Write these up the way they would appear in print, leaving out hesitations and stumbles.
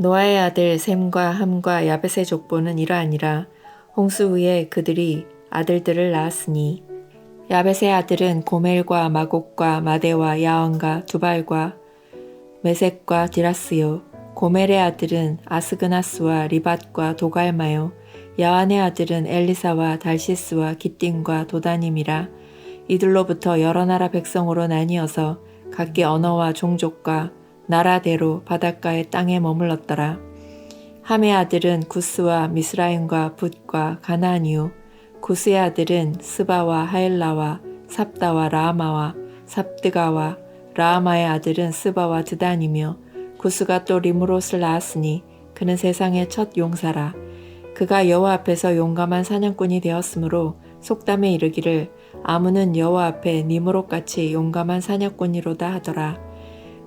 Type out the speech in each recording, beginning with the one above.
노아의 아들 셈과 함과 야벳의 족보는 이러하니라. 홍수 후에 그들이 아들들을 낳았으니 야벳의 아들은 고멜과 마곡과 마대와 야원과 두발과 메섹과 디라스요. 고멜의 아들은 아스그나스와 리밧과 도갈마요. 야완의 아들은 엘리사와 달시스와 기띔과 도다님이라. 이들로부터 여러 나라 백성으로 나뉘어서 각기 언어와 종족과 나라대로 바닷가의 땅에 머물렀더라. 함의 아들은 구스와 미스라임과 붓과 가나안이요. 구스의 아들은 스바와 하일라와 삽다와 라아마와 삽드가와 라아마의 아들은 스바와 드단이며 구스가 또 리므롯을 낳았으니 그는 세상의 첫 용사라. 그가 여호와 앞에서 용감한 사냥꾼이 되었으므로 속담에 이르기를 아무는 여호와 앞에 니므롯같이 용감한 사냥꾼이로다 하더라.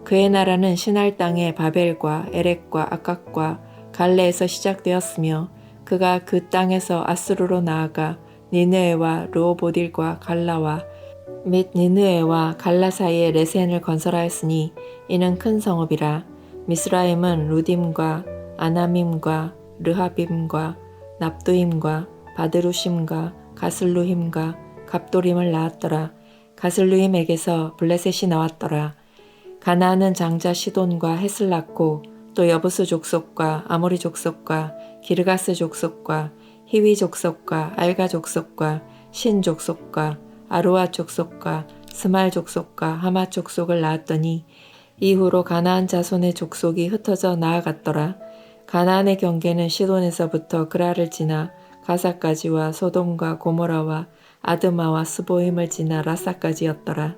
그의 나라는 신할 땅의 바벨과 에렉과 아각과 갈레에서 시작되었으며 그가 그 땅에서 아수르로 나아가 니느웨와 르호보딜과 갈라와 및 니느웨와 갈라 사이에 레센을 건설하였으니 이는 큰 성읍이라. 미스라임은 루딤과 아나밈과 르하빔과 납두임과 바드루심과 가슬루힘과 갑도림을 낳았더라. 가슬루힘에게서 블레셋이 나왔더라. 가나안은 장자 시돈과 헷을 낳고 또 여부스 족속과 아모리 족속과 기르가스 족속과 히위 족속과 알가 족속과 신 족속과 아루아 족속과 스말 족속과 하마 족속을 낳았더니 이후로 가나안 자손의 족속이 흩어져 나아갔더라. 가나안의 경계는 시돈에서부터 그라를 지나 가사까지와 소돔과 고모라와 아드마와 스보임을 지나 라사까지였더라.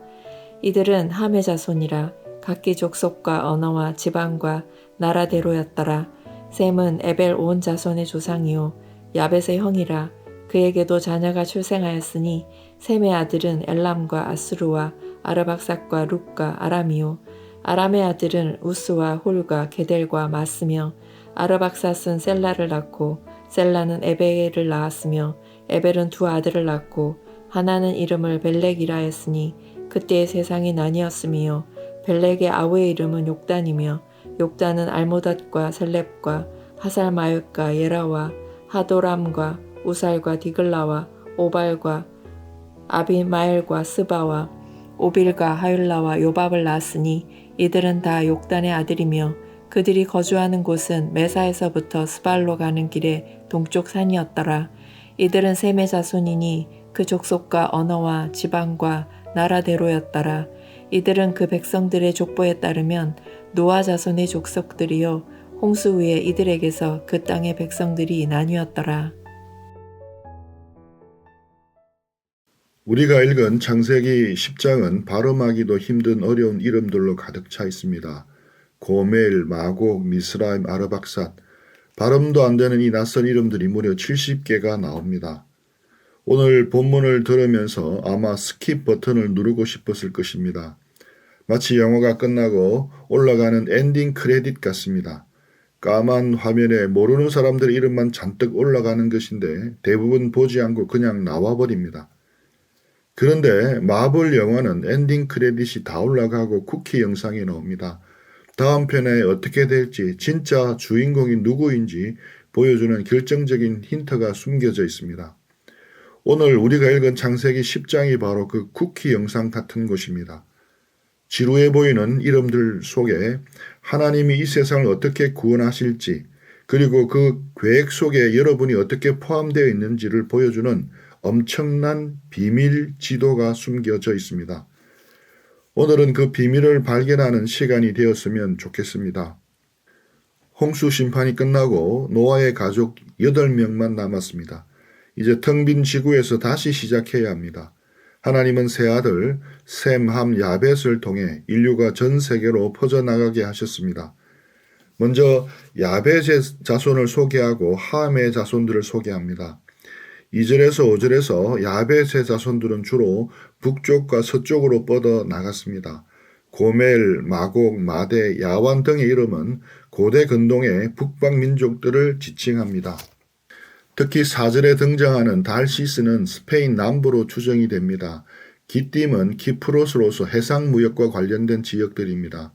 이들은 함의 자손이라. 각기 족속과 언어와 지방과 나라대로였더라. 셈은 에벨 온 자손의 조상이요 야벳의 형이라. 그에게도 자녀가 출생하였으니 셈의 아들은 엘람과 아스루와 아르박삭과 룩과 아람이요 아람의 아들은 우스와 홀과 게델과 마스며 아르박삭은 셀라를 낳고 셀라는 에벨을 낳았으며 에벨은 두 아들을 낳고 하나는 이름을 벨렉이라 했으니 그때의 세상이 나뉘었으며 벨렉의 아우의 이름은 욕단이며 욕단은 알모닷과 셀렙과 하살마읒과 예라와 하도람과 우살과 디글라와 오발과 아비마엘과 스바와 오빌과 하율라와 요밥을 낳았으니 이들은 다 욕단의 아들이며 그들이 거주하는 곳은 메사에서부터 스발로 가는 길의 동쪽 산이었더라. 이들은 셈의 자손이니 그 족속과 언어와 지방과 나라대로였더라. 이들은 그 백성들의 족보에 따르면 노아 자손의 족속들이요 홍수 후에 이들에게서 그 땅의 백성들이 나뉘었더라. 우리가 읽은 창세기 10장은 발음하기도 힘든 어려운 이름들로 가득 차 있습니다. 고멜, 마곡, 미스라임, 아르박삿, 발음도 안 되는 이 낯선 이름들이 무려 70개가 나옵니다. 오늘 본문을 들으면서 아마 스킵 버튼을 누르고 싶었을 것입니다. 마치 영화가 끝나고 올라가는 엔딩 크레딧 같습니다. 까만 화면에 모르는 사람들 이름만 잔뜩 올라가는 것인데 대부분 보지 않고 그냥 나와버립니다. 그런데 마블 영화는 엔딩 크레딧이 다 올라가고 쿠키 영상이 나옵니다. 다음 편에 어떻게 될지 진짜 주인공이 누구인지 보여주는 결정적인 힌트가 숨겨져 있습니다. 오늘 우리가 읽은 창세기 10장이 바로 그 쿠키 영상 같은 곳입니다. 지루해 보이는 이름들 속에 하나님이 이 세상을 어떻게 구원하실지 그리고 그 계획 속에 여러분이 어떻게 포함되어 있는지를 보여주는 엄청난 비밀 지도가 숨겨져 있습니다. 오늘은 그 비밀을 발견하는 시간이 되었으면 좋겠습니다. 홍수 심판이 끝나고 노아의 가족 8명만 남았습니다. 이제 텅 빈 지구에서 다시 시작해야 합니다. 하나님은 세 아들 셈, 함, 야벳을 통해 인류가 전 세계로 퍼져나가게 하셨습니다. 먼저 야벳의 자손을 소개하고 함의 자손들을 소개합니다. 2절에서 5절에서 야벳의 자손들은 주로 북쪽과 서쪽으로 뻗어 나갔습니다. 고멜, 마곡, 마대, 야완 등의 이름은 고대 근동의 북방 민족들을 지칭합니다. 특히 4절에 등장하는 달시스는 스페인 남부로 추정이 됩니다. 기띔은 키프로스로서 해상무역과 관련된 지역들입니다.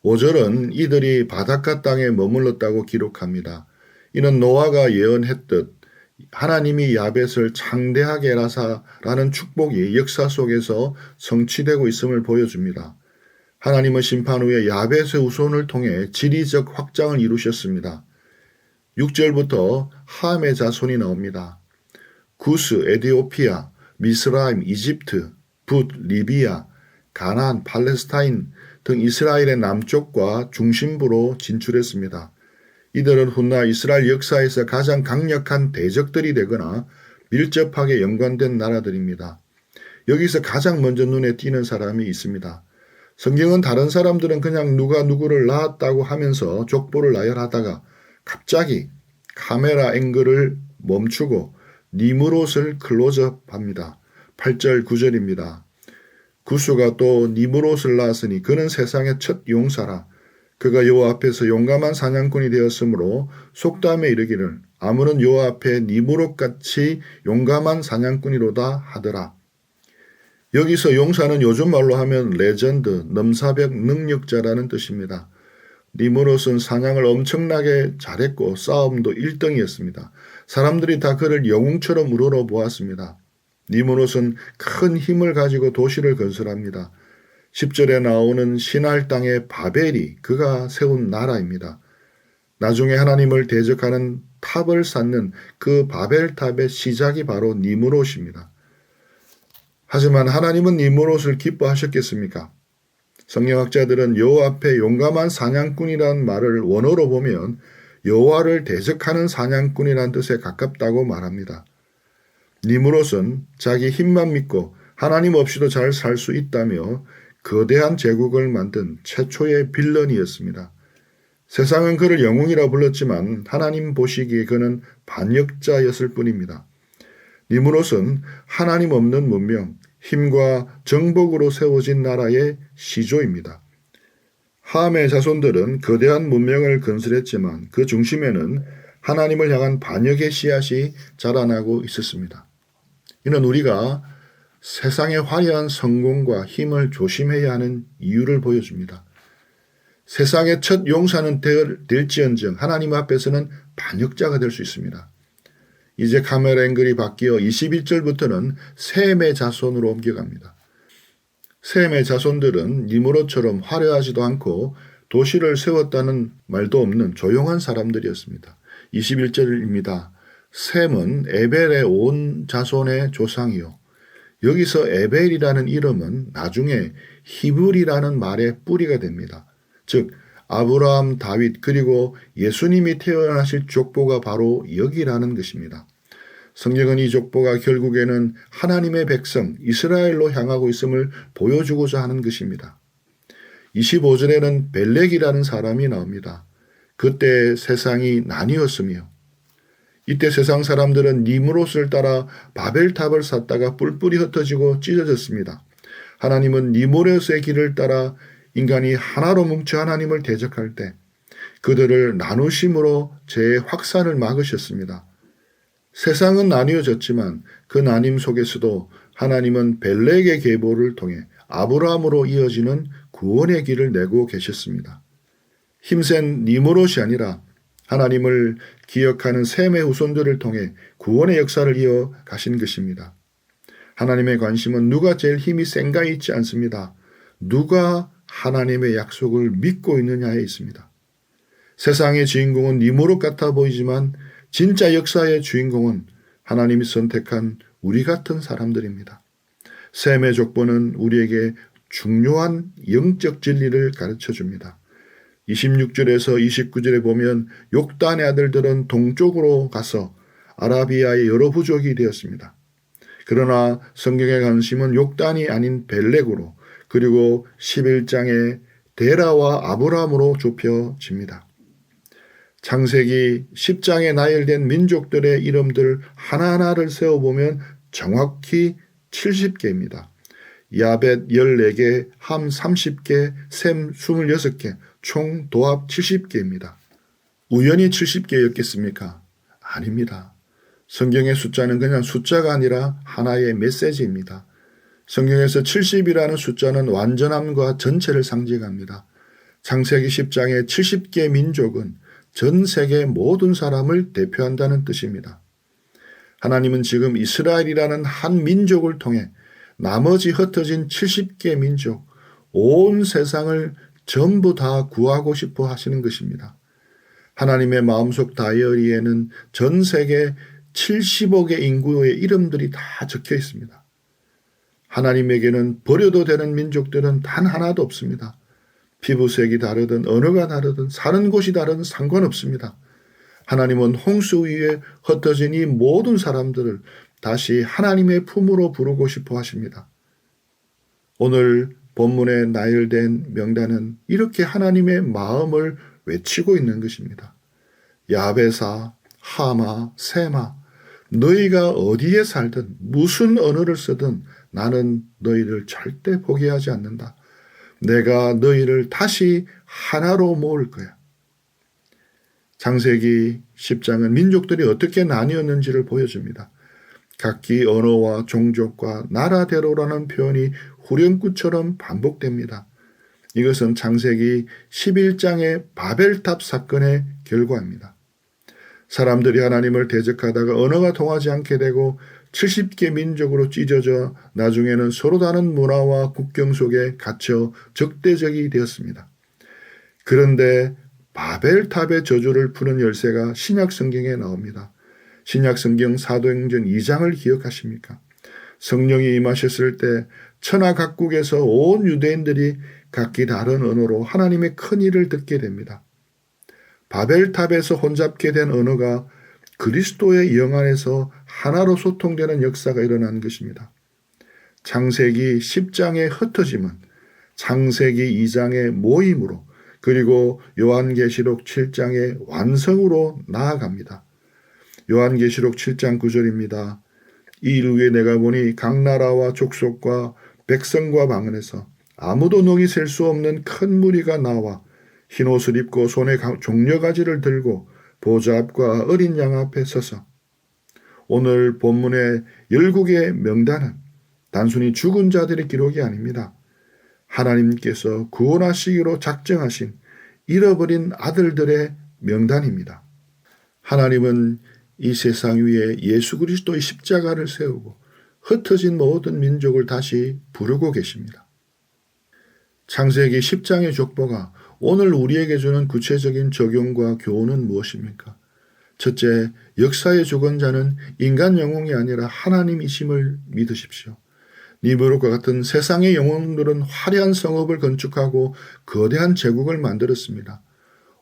5절은 이들이 바닷가 땅에 머물렀다고 기록합니다. 이는 노아가 예언했듯 하나님이 야벳을 창대하게 하사라는 축복이 역사 속에서 성취되고 있음을 보여줍니다. 하나님은 심판 후에 야벳의 후손을 통해 지리적 확장을 이루셨습니다. 6절부터 함의 자손이 나옵니다. 구스, 에디오피아, 미스라임, 이집트, 붓, 리비아, 가나안, 팔레스타인 등 이스라엘의 남쪽과 중심부로 진출했습니다. 이들은 훗날 이스라엘 역사에서 가장 강력한 대적들이 되거나 밀접하게 연관된 나라들입니다. 여기서 가장 먼저 눈에 띄는 사람이 있습니다. 성경은 다른 사람들은 그냥 누가 누구를 낳았다고 하면서 족보를 나열하다가 갑자기 카메라 앵글을 멈추고 니므롯을 클로즈업합니다. 8절 9절입니다. 구스가 또 니므롯을 낳았으니 그는 세상의 첫 용사라. 그가 여호와 앞에서 용감한 사냥꾼이 되었으므로 속담에 이르기를 아무는 여호와 앞에 니므롯같이 용감한 사냥꾼이로다 하더라. 여기서 용사는 요즘 말로 하면 레전드, 넘사벽 능력자라는 뜻입니다. 니므롯은 사냥을 엄청나게 잘했고 싸움도 1등이었습니다. 사람들이 다 그를 영웅처럼 우러러 보았습니다. 니므롯은 큰 힘을 가지고 도시를 건설합니다. 10절에 나오는 신할 땅의 바벨이 그가 세운 나라입니다. 나중에 하나님을 대적하는 탑을 쌓는 그 바벨탑의 시작이 바로 니므롯입니다. 하지만 하나님은 니므롯을 기뻐하셨겠습니까? 성경학자들은 여호와 앞에 용감한 사냥꾼이라는 말을 원어로 보면 여호와를 대적하는 사냥꾼이라는 뜻에 가깝다고 말합니다. 니므롯은 자기 힘만 믿고 하나님 없이도 잘 살 수 있다며 거대한 제국을 만든 최초의 빌런이었습니다. 세상은 그를 영웅이라 불렀지만 하나님 보시기에 그는 반역자였을 뿐입니다. 니므롯은 하나님 없는 문명, 힘과 정복으로 세워진 나라의 시조입니다. 함의 자손들은 거대한 문명을 건설했지만 그 중심에는 하나님을 향한 반역의 씨앗이 자라나고 있었습니다. 이는 우리가 세상의 화려한 성공과 힘을 조심해야 하는 이유를 보여줍니다. 세상의 첫 용사는 될지언정 하나님 앞에서는 반역자가 될 수 있습니다. 이제 카메라 앵글이 바뀌어 21절부터는 셈의 자손으로 옮겨갑니다. 셈의 자손들은 니므롯처럼 화려하지도 않고 도시를 세웠다는 말도 없는 조용한 사람들이었습니다. 21절입니다. 셈은 에벨의 온 자손의 조상이요. 여기서 에벨이라는 이름은 나중에 히브리라는 말의 뿌리가 됩니다. 즉 아브라함, 다윗 그리고 예수님이 태어나실 족보가 바로 여기라는 것입니다. 성경은 이 족보가 결국에는 하나님의 백성 이스라엘로 향하고 있음을 보여주고자 하는 것입니다. 25절에는 벨렉이라는 사람이 나옵니다. 그때 세상이 나뉘었으며 이때 세상 사람들은 니므롯을 따라 바벨탑을 쌓다가 뿔뿔이 흩어지고 찢어졌습니다. 하나님은 니므롯의 길을 따라 인간이 하나로 뭉쳐 하나님을 대적할 때 그들을 나누심으로 죄의 확산을 막으셨습니다. 세상은 나뉘어졌지만 그 나뉨 속에서도 하나님은 벨렉의 계보를 통해 아브라함으로 이어지는 구원의 길을 내고 계셨습니다. 힘센 니므롯이 아니라 하나님을 기억하는 셈의 후손들을 통해 구원의 역사를 이어가신 것입니다. 하나님의 관심은 누가 제일 힘이 센가 있지 않습니다. 누가 하나님의 약속을 믿고 있느냐에 있습니다. 세상의 주인공은 니므롯 같아 보이지만 진짜 역사의 주인공은 하나님이 선택한 우리 같은 사람들입니다. 셈의 족보는 우리에게 중요한 영적 진리를 가르쳐 줍니다. 26절에서 29절에 보면 욕단의 아들들은 동쪽으로 가서 아라비아의 여러 부족이 되었습니다. 그러나 성경의 관심은 욕단이 아닌 벨렉으로 그리고 11장에 데라와 아브람으로 좁혀집니다. 창세기 10장에 나열된 민족들의 이름들 하나하나를 세어보면 정확히 70개입니다. 야벳 14개, 함 30개, 셈 26개, 총 도합 70개입니다. 우연히 70개였겠습니까? 아닙니다. 성경의 숫자는 그냥 숫자가 아니라 하나의 메시지입니다. 성경에서 70이라는 숫자는 완전함과 전체를 상징합니다. 창세기 10장의 70개 민족은 전 세계 모든 사람을 대표한다는 뜻입니다. 하나님은 지금 이스라엘이라는 한 민족을 통해 나머지 흩어진 70개 민족, 온 세상을 전부 다 구하고 싶어 하시는 것입니다. 하나님의 마음속 다이어리에는 전 세계 70억의 인구의 이름들이 다 적혀 있습니다. 하나님에게는 버려도 되는 민족들은 단 하나도 없습니다. 피부색이 다르든 언어가 다르든 사는 곳이 다르든 상관없습니다. 하나님은 홍수 위에 흩어진 이 모든 사람들을 다시 하나님의 품으로 부르고 싶어 하십니다. 오늘 본문에 나열된 명단은 이렇게 하나님의 마음을 외치고 있는 것입니다. 야베사, 하마, 세마, 너희가 어디에 살든 무슨 언어를 쓰든 나는 너희를 절대 포기하지 않는다. 내가 너희를 다시 하나로 모을 거야. 창세기 10장은 민족들이 어떻게 나뉘었는지를 보여줍니다. 각기 언어와 종족과 나라대로라는 표현이 후렴구처럼 반복됩니다. 이것은 창세기 11장의 바벨탑 사건의 결과입니다. 사람들이 하나님을 대적하다가 언어가 통하지 않게 되고 70개 민족으로 찢어져 나중에는 서로 다른 문화와 국경 속에 갇혀 적대적이 되었습니다. 그런데 바벨탑의 저주를 푸는 열쇠가 신약 성경에 나옵니다. 신약 성경 사도행전 2장을 기억하십니까? 성령이 임하셨을 때 천하 각국에서 온 유대인들이 각기 다른 언어로 하나님의 큰 일을 듣게 됩니다. 바벨탑에서 혼잡게 된 언어가 그리스도의 영 안에서 하나로 소통되는 역사가 일어난 것입니다. 창세기 10장의 흩어짐은 창세기 2장의 모임으로 그리고 요한계시록 7장의 완성으로 나아갑니다. 요한계시록 7장 9절입니다. 이 일 후에 내가 보니 각 나라와 족속과 백성과 방언에서 아무도 능히 셀 수 없는 큰 무리가 나와 흰옷을 입고 손에 종려가지를 들고 보좌 앞과 어린 양 앞에 서서 오늘 본문의 12개의 명단은 단순히 죽은 자들의 기록이 아닙니다. 하나님께서 구원하시기로 작정하신 잃어버린 아들들의 명단입니다. 하나님은 이 세상 위에 예수 그리스도의 십자가를 세우고 흩어진 모든 민족을 다시 부르고 계십니다. 창세기 10장의 족보가 오늘 우리에게 주는 구체적인 적용과 교훈은 무엇입니까? 첫째, 역사의 주권자는 인간 영웅이 아니라 하나님이심을 믿으십시오. 니브롯과 같은 세상의 영웅들은 화려한 성읍을 건축하고 거대한 제국을 만들었습니다.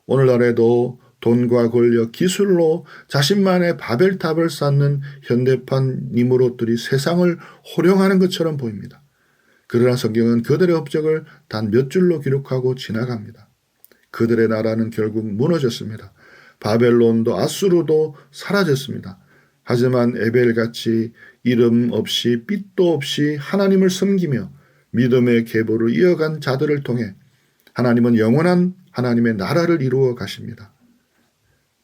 오늘날에도 돈과 권력, 기술로 자신만의 바벨탑을 쌓는 현대판 니므롯들이 세상을 호령하는 것처럼 보입니다. 그러나 성경은 그들의 업적을 단 몇 줄로 기록하고 지나갑니다. 그들의 나라는 결국 무너졌습니다. 바벨론도 아수르도 사라졌습니다. 하지만 에벨같이 이름 없이 빚도 없이 하나님을 섬기며 믿음의 계보를 이어간 자들을 통해 하나님은 영원한 하나님의 나라를 이루어 가십니다.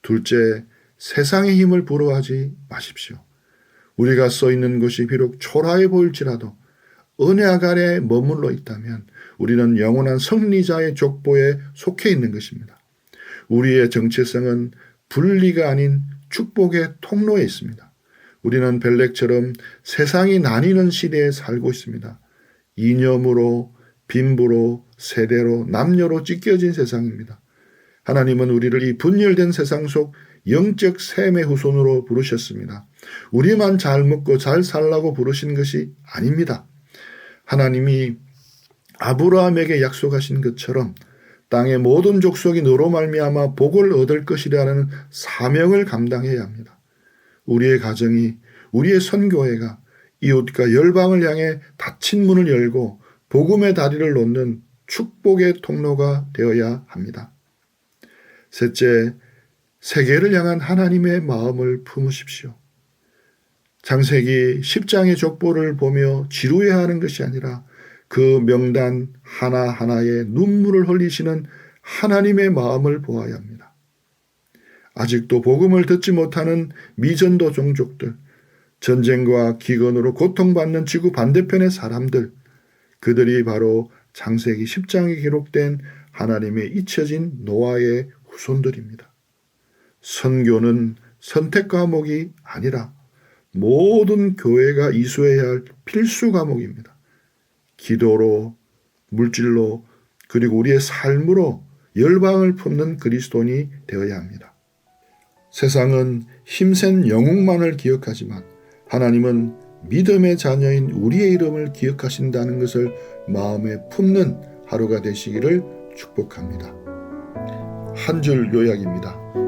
둘째, 세상의 힘을 부러워하지 마십시오. 우리가 써 있는 것이 비록 초라해 보일지라도 언약 아래 머물러 있다면 우리는 영원한 승리자의 족보에 속해 있는 것입니다. 우리의 정체성은 분리가 아닌 축복의 통로에 있습니다. 우리는 벨렉처럼 세상이 나뉘는 시대에 살고 있습니다. 이념으로, 빈부로, 세대로, 남녀로 찢겨진 세상입니다. 하나님은 우리를 이 분열된 세상 속 영적 셈의 후손으로 부르셨습니다. 우리만 잘 먹고 잘 살라고 부르신 것이 아닙니다. 하나님이 아브라함에게 약속하신 것처럼 땅의 모든 족속이 너로 말미암아 복을 얻을 것이라는 사명을 감당해야 합니다. 우리의 가정이, 우리의 선교회가 이웃과 열방을 향해 닫힌 문을 열고 복음의 다리를 놓는 축복의 통로가 되어야 합니다. 셋째, 세계를 향한 하나님의 마음을 품으십시오. 창세기 10장의 족보를 보며 지루해하는 것이 아니라 그 명단 하나하나에 눈물을 흘리시는 하나님의 마음을 보아야 합니다. 아직도 복음을 듣지 못하는 미전도 종족들, 전쟁과 기근으로 고통받는 지구 반대편의 사람들, 그들이 바로 창세기 10장에 기록된 하나님의 잊혀진 노아의 후손들입니다. 선교는 선택 과목이 아니라 모든 교회가 이수해야 할 필수 과목입니다. 기도로, 물질로, 그리고 우리의 삶으로 열방을 품는 그리스도인이 되어야 합니다. 세상은 힘센 영웅만을 기억하지만 하나님은 믿음의 자녀인 우리의 이름을 기억하신다는 것을 마음에 품는 하루가 되시기를 축복합니다. 한 줄 요약입니다.